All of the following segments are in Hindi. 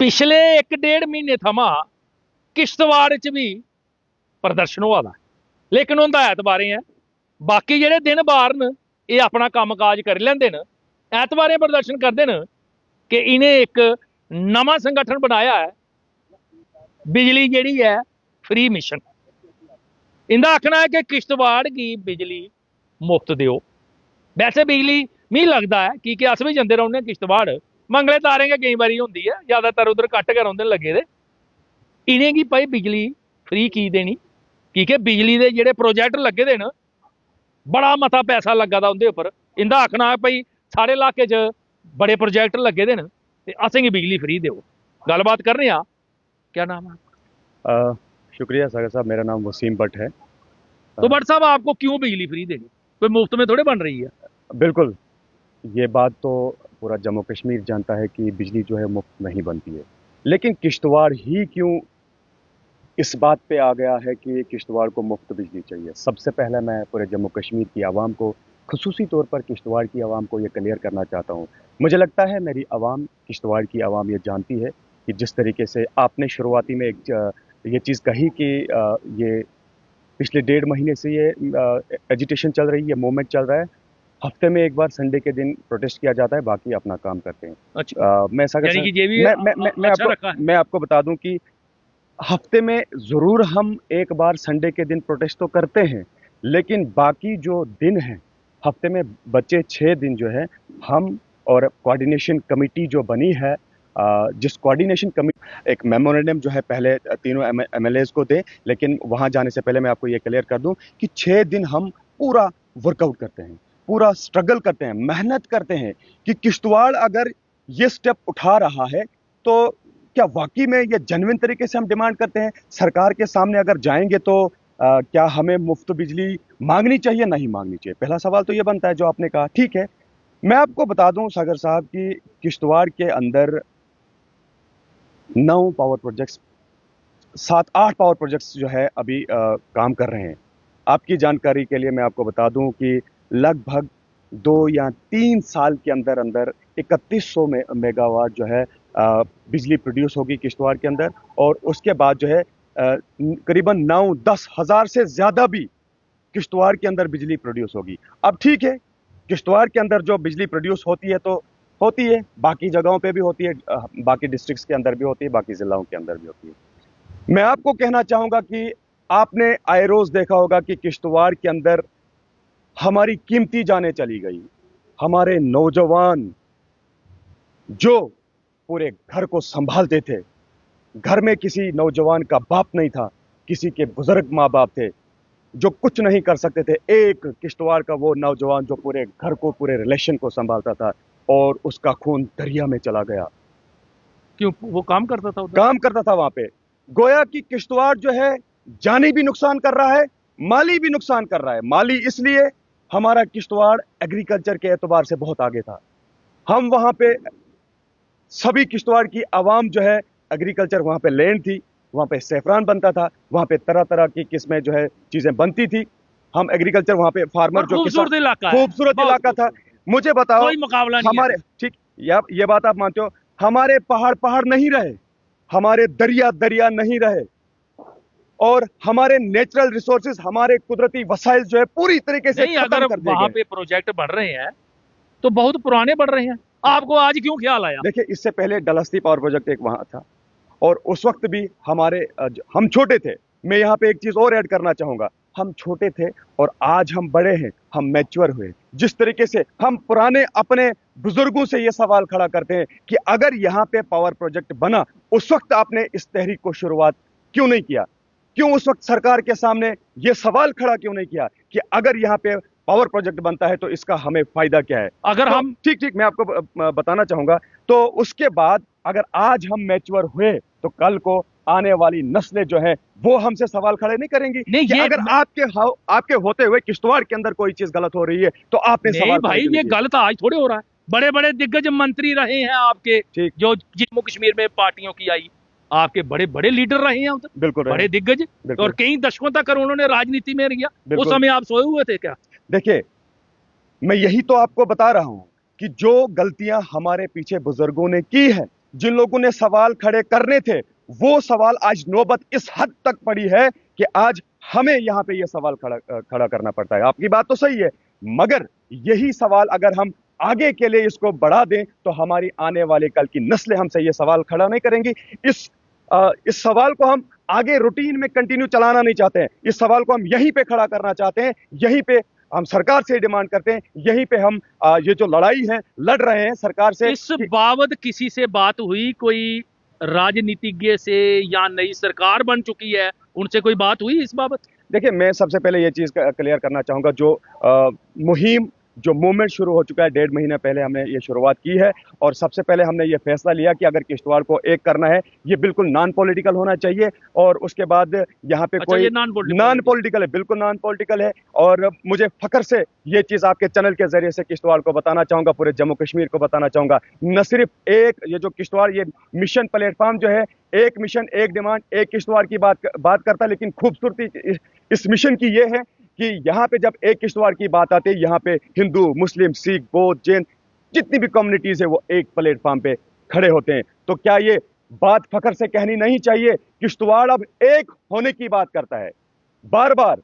पिछले एक डेढ़ महीने थमां किश्तवाड़ च भी प्रदर्शन होआ दा, लेकिन होंदा ऐतबारें है। बाकी जेह्ड़े दिन बार न एह् अपना कम्म काज करी लैंदे न, ऐतबारें प्रदर्शन करदे न कि इन्हें एक नवां संगठन बनाया है, बिजली जेह्ड़ी है फ्री मिशन। इंदा आखना है कि किश्तवाड़ गी बिजली मुफ्त देओ। वैसे बिजली मिगी लगदा है कि अस भी जंदे रौह्ने किश्तवाड़, मंगले तारें गै केईं बारी होंदी है, ज्यादातर उद्धर कट्ट गै रौंह्दे लग्गे दे। इनेंगी भाई बिजली फ्री की देनी, कि बिजली दे जेह्ड़े प्रोजेक्ट लग्गे दे न बड़ा मता पैसा लग्गा दा उंदे उप्पर। इंदा आखना है भाई साढ़े इलाके च बड़े प्रोजेक्ट लग्गे दे न ते असेंगी बिजली फ्री देओ। गल्लबात करने आ। क्या नाम है? शुक्रिया सागर साहब, मेरा नाम वसीम भट्ट है। तो भट्ट साहब, आपको क्यों बिजली फ्री देनी? कोई मुफ्त में थोड़े बन रही है। बिल्कुल, ये बात तो पूरा जम्मू कश्मीर जानता है कि बिजली जो है मुफ्त नहीं बनती है, लेकिन किश्तवाड़ ही क्यों इस बात पे आ गया है कि किश्तवाड़ को मुफ्त बिजली चाहिए। सबसे पहले मैं पूरे जम्मू कश्मीर की आवाम को, खुसूसी तौर पर किश्तवाड़ की आवाम को ये क्लियर करना चाहता हूँ। मुझे लगता है मेरी आवाम, किश्तवाड़ की आवाम ये जानती है कि जिस तरीके से आपने शुरुआती में ये चीज़ कही कि ये पिछले 1.5 महीने से ये एजिटेशन चल रही है, मूवमेंट चल रहा है। हफ्ते में एक बार संडे के दिन प्रोटेस्ट किया जाता है, बाकी अपना काम करते हैं। अच्छा, मैं सागर यानी साहब, कि ये भी अच्छा रखा है। मैं आपको बता दूं कि हफ्ते में ज़रूर हम एक बार संडे के दिन प्रोटेस्ट तो करते हैं, लेकिन बाकी जो दिन हैं, हफ्ते में बचे 6 दिन जो है हम, और कोऑर्डिनेशन कमेटी जो बनी है, जिस कोऑर्डिनेशन कमेटी एक मेमोरेंडम जो है पहले तीनों एमएलएज को दें, लेकिन वहाँ जाने से पहले मैं आपको ये क्लियर कर दूं कि 6 दिन हम पूरा वर्कआउट करते हैं, पूरा स्ट्रगल करते हैं, मेहनत करते हैं कि किश्तवाड़ अगर ये स्टेप उठा रहा है तो क्या वाकई में ये जेन्युइन तरीके से हम डिमांड करते हैं। सरकार के सामने अगर जाएंगे तो क्या हमें मुफ्त बिजली मांगनी चाहिए, नहीं मांगनी चाहिए? पहला सवाल तो ये बनता है जो आपने कहा। ठीक है, मैं आपको बता दूं सागर साहब कि किश्तवाड़ के अंदर 9 पावर प्रोजेक्ट्स, 7-8 पावर प्रोजेक्ट्स जो है अभी काम कर रहे हैं। आपकी जानकारी के लिए मैं आपको बता दूं कि लगभग 2 या 3 साल के अंदर अंदर 3100 मेगावाट जो है बिजली प्रोड्यूस होगी किश्तवाड़ के अंदर, और उसके बाद जो है करीबन 9-10 हज़ार से ज़्यादा भी किश्तवाड़ के अंदर बिजली प्रोड्यूस होगी। अब ठीक है, किश्तवाड़ के अंदर जो बिजली प्रोड्यूस होती है तो होती है, बाकी जगहों पे भी होती है, बाकी डिस्ट्रिक्ट्स के अंदर भी होती है, बाकी ज़िलों के अंदर भी होती है। मैं आपको कहना चाहूँगा कि आपने आए रोज़ देखा होगा कि किश्तवाड़ के अंदर हमारी कीमती जानें चली गई, हमारे नौजवान जो पूरे घर को संभालते थे, घर में किसी नौजवान का बाप नहीं था, किसी के बुजुर्ग माँ बाप थे जो कुछ नहीं कर सकते थे। एक किश्तवाड़ का वो नौजवान जो पूरे घर को, पूरे रिलेशन को संभालता था, और उसका खून दरिया में चला गया। क्यों? वो काम करता था उधर? काम करता था वहां पे। गोया कि किश्तवाड़ जो है जानी भी नुकसान कर रहा है, माली भी नुकसान कर रहा है। माली इसलिए, हमारा किश्तवाड़ एग्रीकल्चर के एतबार से बहुत आगे था। हम वहां पे सभी किश्तवाड़ की आवाम जो है, एग्रीकल्चर वहां पे लैंड थी, वहां पे सेफ्रान बनता था, वहां पे तरह तरह की किस्में जो है चीजें बनती थी। हम एग्रीकल्चर वहां पे फार्मर जो खूबसूरत इलाका है, खूबसूरत बहुत इलाका था। खूबसूरत। मुझे बताओ, कोई मुकाबला नहीं हमारे है। ठीक, ये बात आप मानते हो? हमारे पहाड़ पहाड़ नहीं रहे, हमारे दरिया दरिया नहीं रहे, और हमारे नेचुरल रिसोर्सेज, हमारे कुदरती वसाइल जो है पूरी तरीके से नहीं, खत्म अगर कर दिए वहां गए। पे प्रोजेक्ट बढ़ रहे हैं तो बहुत पुराने बढ़ रहे हैं, आपको आज क्यों ख्याल आया? देखिए, इससे पहले डलहस्ती पावर प्रोजेक्ट एक वहां था, और उस वक्त भी हमारे हम छोटे थे। मैं यहाँ पे एक चीज और ऐड करना चाहूंगा, हम छोटे थे और आज हम बड़े हैं, हम मैच्योर हुए। जिस तरीके से हम पुराने अपने बुजुर्गों से ये सवाल खड़ा करते हैं कि अगर यहाँ पे पावर प्रोजेक्ट बना, उस वक्त आपने इस तहरीक को शुरुआत क्यों नहीं किया? क्यों उस वक्त सरकार के सामने ये सवाल खड़ा क्यों नहीं किया कि अगर यहाँ पे पावर प्रोजेक्ट बनता है तो इसका हमें फायदा क्या है? अगर तो हम ठीक ठीक, मैं आपको बताना चाहूंगा। तो उसके बाद अगर आज हम मैच्योर हुए तो कल को आने वाली नस्लें जो है वो हमसे सवाल खड़े नहीं करेंगी नहीं, कि अगर आपके होते हुए किश्तवाड़ के अंदर कोई चीज गलत हो रही है तो आपने नहीं सवाल खड़े भाई, क्यों नहीं ये किए? गलत आज थोड़े हो रहा है। बड़े बड़े दिग्गज मंत्री रहे हैं आपके, ठीक, जो जम्मू कश्मीर में पार्टियों की आई, आपके बड़े बड़े लीडर रहे हैं उधर, बिल्कुल रहे, बड़े दिग्गज। और बिल्कुल कई दशकों तक उन्होंने राजनीति में किया। उस बिल्कुल। समय आप सोए हुए थे क्या? देखिए, मैं यही तो आपको बता रहा हूं कि जो गलतियां हमारे पीछे बुजुर्गों ने की है, जिन लोगों ने सवाल खड़े करने थे, वो सवाल आज नौबत इस हद तक पड़ी है कि आज हमें यहां पे ये सवाल खड़ा करना पड़ता है। आपकी बात तो सही है, मगर यही सवाल अगर हम आगे के लिए इसको बढ़ा दें तो हमारी आने वाले कल की नस्लें हमसे ये सवाल खड़ा नहीं करेंगी। इस सवाल को हम आगे रूटीन में कंटिन्यू चलाना नहीं चाहते हैं। इस सवाल को हम यहीं पे खड़ा करना चाहते हैं, यहीं पे हम सरकार से डिमांड करते हैं, यहीं पे हम ये जो लड़ाई है लड़ रहे हैं सरकार से। इस बाबत किसी से बात हुई, कोई राजनीतिज्ञ से, या नई सरकार बन चुकी है उनसे कोई बात हुई इस बाबत? देखिए, मैं सबसे पहले ये चीज क्लियर करना चाहूंगा, मुहिम जो मूवमेंट शुरू हो चुका है 1.5 महीने पहले हमने ये शुरुआत की है, और सबसे पहले हमने ये फैसला लिया कि अगर किश्तवाड़ को एक करना है, ये बिल्कुल नॉन पॉलिटिकल होना चाहिए। और उसके बाद यहाँ पे कोई नॉन पॉलिटिकल है, बिल्कुल नॉन पॉलिटिकल है। और मुझे फख्र से ये चीज आपके चैनल के जरिए से किश्तवाड़ को बताना चाहूंगा, पूरे जम्मू कश्मीर को बताना चाहूंगा, न सिर्फ एक ये जो किश्तवाड़ ये मिशन प्लेटफॉर्म जो है, एक मिशन एक डिमांड एक किश्तवाड़ की बात करता है, लेकिन खूबसूरती इस मिशन की ये है कि यहाँ पे जब एक किश्तवाड़ की बात आती है, यहाँ पे हिंदू, मुस्लिम, सिख, बौद्ध, जैन जितनी भी कम्युनिटीज है वो एक प्लेटफॉर्म पे खड़े होते हैं। तो क्या ये बात फख्र से कहनी नहीं चाहिए? किश्तवाड़ अब एक होने की बात करता है बार बार।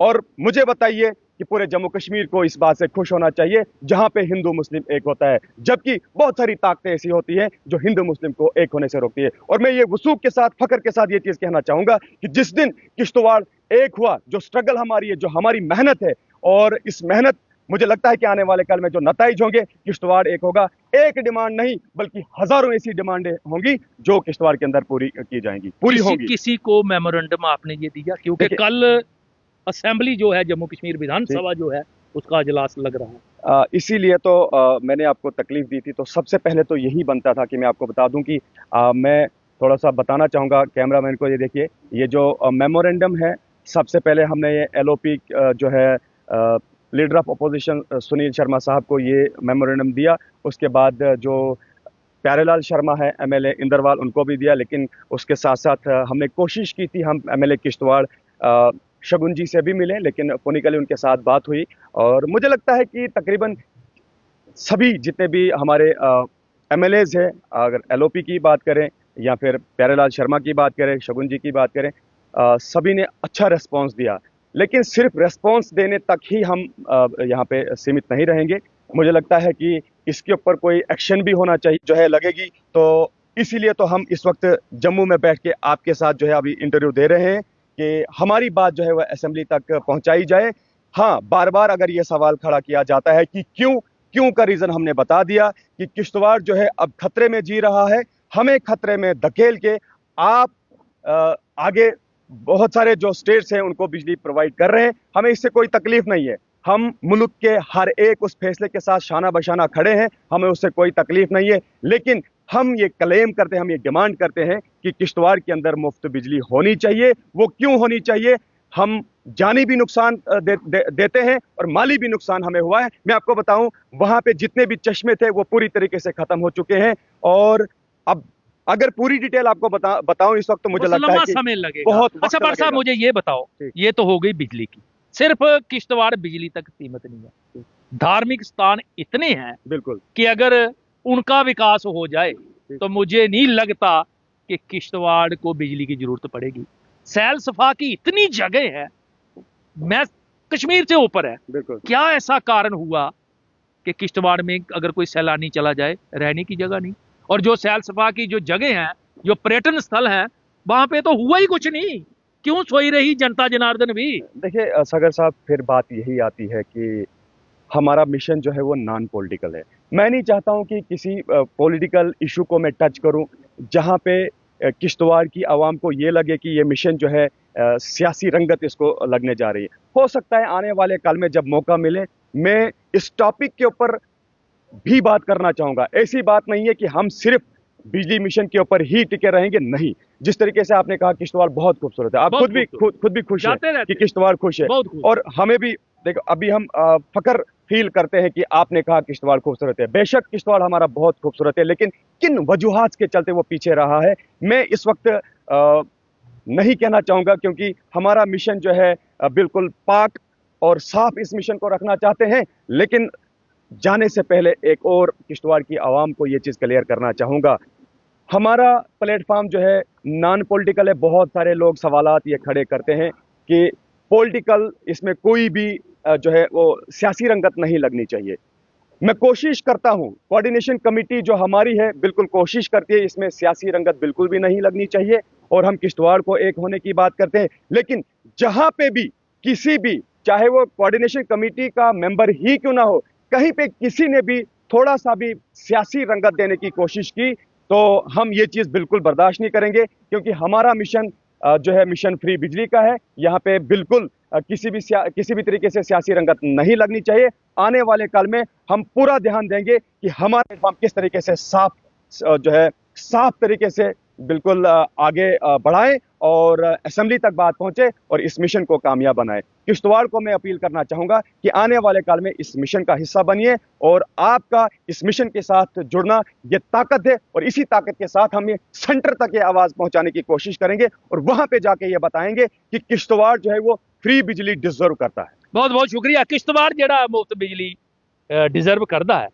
और मुझे बताइए कि पूरे जम्मू कश्मीर को इस बात से खुश होना चाहिए जहां पे हिंदू मुस्लिम एक होता है, जबकि बहुत सारी ताकतें ऐसी होती हैं जो हिंदू मुस्लिम को एक होने से रोकती है। और मैं ये वसूख के साथ, फख्र के साथ ये चीज कहना चाहूंगा कि जिस दिन किश्तवाड़ एक हुआ, जो स्ट्रगल हमारी है, जो हमारी मेहनत है, और इस मेहनत मुझे लगता है कि आने वाले कल में जो नताइज होंगे, किश्तवाड़ एक होगा। एक डिमांड नहीं बल्कि हजारों ऐसी डिमांडें होंगी जो किश्तवाड़ के अंदर पूरी की जाएंगी, पूरी होंगी। किसी को मेमोरेंडम आपने ये दिया? क्योंकि कल असेंबली जो है जम्मू कश्मीर विधानसभा जो है उसका अजलास लग रहा है, इसीलिए तो मैंने आपको तकलीफ दी थी। तो सबसे पहले तो यही बनता था कि मैं आपको बता दूं कि मैं थोड़ा सा बताना चाहूँगा कैमरामैन को। ये देखिए, ये जो मेमोरेंडम है, सबसे पहले हमने ये LOP जो है leader of opposition Sunil Sharma साहब को ये मेमोरेंडम दिया। उसके बाद जो प्यारेलाल शर्मा है MLA इंदरवाल, उनको भी दिया। लेकिन उसके साथ साथ हमने कोशिश की थी, हम MLA किश्तवाड़ शगुन जी से भी मिले, लेकिन फोनिकली उनके साथ बात हुई। और मुझे लगता है कि तकरीबन सभी जितने भी हमारे MLAs हैं, अगर LOP की बात करें या फिर प्यारेलाल शर्मा की बात करें, शगुन जी की बात करें, सभी ने अच्छा रिस्पॉन्स दिया। लेकिन सिर्फ रिस्पॉन्स देने तक ही हम यहाँ पे सीमित नहीं रहेंगे। मुझे लगता है कि इसके ऊपर कोई एक्शन भी होना चाहिए जो है लगेगी। तो इसीलिए तो हम इस वक्त जम्मू में बैठ के आपके साथ जो है अभी इंटरव्यू दे रहे हैं कि हमारी बात जो है वह असेंबली तक पहुंचाई जाए। हाँ, बार बार अगर ये सवाल खड़ा किया जाता है कि क्यों का रीजन हमने बता दिया कि किश्तवाड़ जो है अब खतरे में जी रहा है। हमें खतरे में धकेल के आप आगे बहुत सारे जो स्टेट्स हैं उनको बिजली प्रोवाइड कर रहे हैं, हमें इससे कोई तकलीफ नहीं है। हम मुल्क के हर एक उस फैसले के साथ शाना बशाना खड़े हैं, हमें उससे कोई तकलीफ नहीं है। लेकिन हम ये क्लेम करते हैं, हम ये डिमांड करते हैं कि किश्तवाड़ के अंदर मुफ्त बिजली होनी चाहिए। वो क्यों होनी चाहिए? हम जानी भी नुकसान देते हैं और माली भी नुकसान हमें हुआ है। मैं आपको बताऊं, वहां पे जितने भी चश्मे थे वो पूरी तरीके से खत्म हो चुके हैं। और अब अगर पूरी डिटेल आपको बताऊं इस वक्त, तो मुझे लगता है कि समय लगेगा। बहुत अच्छा बार साहब, मुझे ये बताओ, ये तो हो गई बिजली की, सिर्फ किश्तवाड़ बिजली तक सीमित नहीं है, धार्मिक स्थान इतने हैं बिल्कुल कि अगर उनका विकास हो जाए तो मुझे नहीं लगता कि किश्तवाड़ को बिजली की जरूरत पड़ेगी। सैल सफा की इतनी जगह है, मैं कश्मीर से ऊपर है, बिल्कुल। क्या ऐसा कारण हुआ कि किश्तवाड़ में अगर कोई सैलानी चला जाए रहने की जगह नहीं? और जो सैल सफा की जो जगह है, जो पर्यटन स्थल है, वहां पे तो हुआ ही कुछ नहीं। क्यों सोई रही जनता जनार्दन भी? देखिए सगर साहब, फिर बात यही आती है कि हमारा मिशन जो है वो नॉन पॉलिटिकल है। मैं नहीं चाहता हूं कि किसी पॉलिटिकल इशू को मैं टच करूं जहां पे किश्तवाड़ की आवाम को ये लगे कि ये मिशन जो है सियासी रंगत इसको लगने जा रही है। हो सकता है आने वाले कल में जब मौका मिले, मैं इस टॉपिक के ऊपर भी बात करना चाहूंगा। ऐसी बात नहीं है कि हम सिर्फ बिजली मिशन के ऊपर ही टिके रहेंगे, नहीं। जिस तरीके से आपने कहा किश्तवाड़ बहुत खूबसूरत है, आप खुद भी खुश हैं कि किश्तवाड़ खुश है, और हमें भी देखो, अभी हम फख्र फील करते हैं कि आपने कहा किश्तवाड़ खूबसूरत है। बेशक किश्तवाड़ हमारा बहुत खूबसूरत है, लेकिन किन वजूहात के चलते वो पीछे रहा है, मैं इस वक्त नहीं कहना चाहूंगा, क्योंकि हमारा मिशन जो है बिल्कुल पाक और साफ इस मिशन को रखना चाहते हैं। लेकिन जाने से पहले एक और किश्तवाड़ की आवाम को ये चीज क्लियर करना चाहूंगा, हमारा प्लेटफॉर्म जो है नॉन पॉलिटिकल है। बहुत सारे लोग सवालात ये खड़े करते हैं कि पॉलिटिकल इसमें कोई भी जो है वो सियासी रंगत नहीं लगनी चाहिए। मैं कोशिश करता हूं, कोऑर्डिनेशन कमेटी जो हमारी है बिल्कुल कोशिश करती है, इसमें सियासी रंगत बिल्कुल भी नहीं लगनी चाहिए और हम किश्तवाड़ को एक होने की बात करते हैं। लेकिन जहां पे भी किसी भी, चाहे वो कोऑर्डिनेशन कमेटी का मेंबर ही क्यों ना हो, कहीं पे किसी ने भी थोड़ा सा भी सियासी रंगत देने की कोशिश की तो हम ये चीज बिल्कुल बर्दाश्त नहीं करेंगे, क्योंकि हमारा मिशन जो है मिशन फ्री बिजली का है। यहाँ पे बिल्कुल किसी भी तरीके से सियासी रंगत नहीं लगनी चाहिए। आने वाले काल में हम पूरा ध्यान देंगे कि हमारा प्लेटफॉर्म किस तरीके से जो है साफ तरीके से बिल्कुल आगे बढ़ाएं और असेंबली तक बात पहुंचे और इस मिशन को कामयाब बनाए। किश्तवाड़ को मैं अपील करना चाहूंगा कि आने वाले काल में इस मिशन का हिस्सा बनिए और आपका इस मिशन के साथ जुड़ना ये ताकत है और इसी ताकत के साथ हम ये सेंटर तक ये आवाज पहुंचाने की कोशिश करेंगे और वहां पे जाके ये बताएंगे कि किश्तवाड़ जो है वो फ्री बिजली डिजर्व करता है। बहुत बहुत शुक्रिया। किश्तवाड़ ਜਿਹੜਾ ਮੁਫਤ ਬਿਜਲੀ डिजर्व करता है।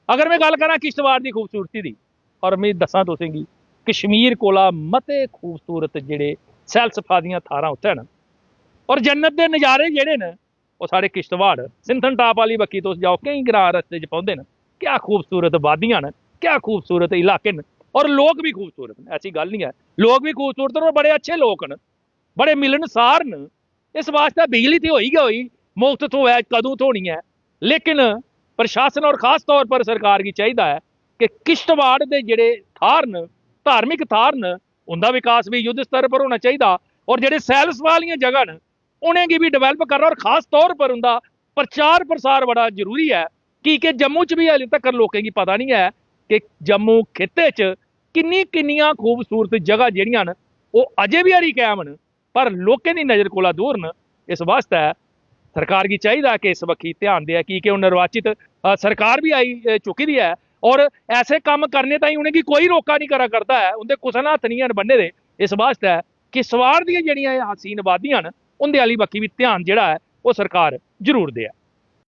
अगर मैं गल करा किश्तवाड़ की खूबसूरती की, और मैं दसा तुसेंगी कश्मीर कोला मते खूबसूरत जेडे सैलसफा दी थारां उत्थे न और जन्नत के नज़ारे जेडे न वो साढ़े किश्तवाड़ सिंथन टाप वाली बक्की तुस जाओ, कई ग्रां रस्ते च पौंदे न। क्या खूबसूरत वादियां न, क्या खूबसूरत इलाके न और लोग भी खूबसूरत न। ऐसी गल नहीं है, लोग भी खूबसूरत न और बड़े अच्छे लोग न, बड़े मिलनसार न। इस वास्ते बिजली तो होई गई होई, मुफ्त तो है कदों तो होनी है। लेकिन प्रशासन और खास तौर पर सरकार की चाहिए है कि किश्तवाड़ के जेडे थार न, धार्मिक थार न, उनका विकास भी युद्ध स्तर पर होना चाहिए और जेडे सैलस वाली जगह न उन्हें भी डिवेलप करना और खास तौर पर उनका प्रचार प्रसार बड़ा जरूरी है। कि जम्मू च भी हाले तक लोगों की पता नहीं है कि जम्मू खिते च किन्नियां खूबसूरत जगह जड़ियां न वो अजे भी हरी कायम न पर लोगों की नज़र कोला दूर न। इस वास्ते सरकार की चाहिए कि इस बक्खी ध्यान दे कि उन निर्वाचित सरकार भी आई चुकी दी है और ऐसे काम करने ताई उन्हें कोई रोका नहीं करा करता है, उनके कुछ हत्थ नहीं बन्ने दे। इस वास्ते किश्तवाड़ दी जेहड़ियां हसीन वादियां न उनके आली बक्खी भी ध्यान जिहड़ा है वो सरकार जरूर दे।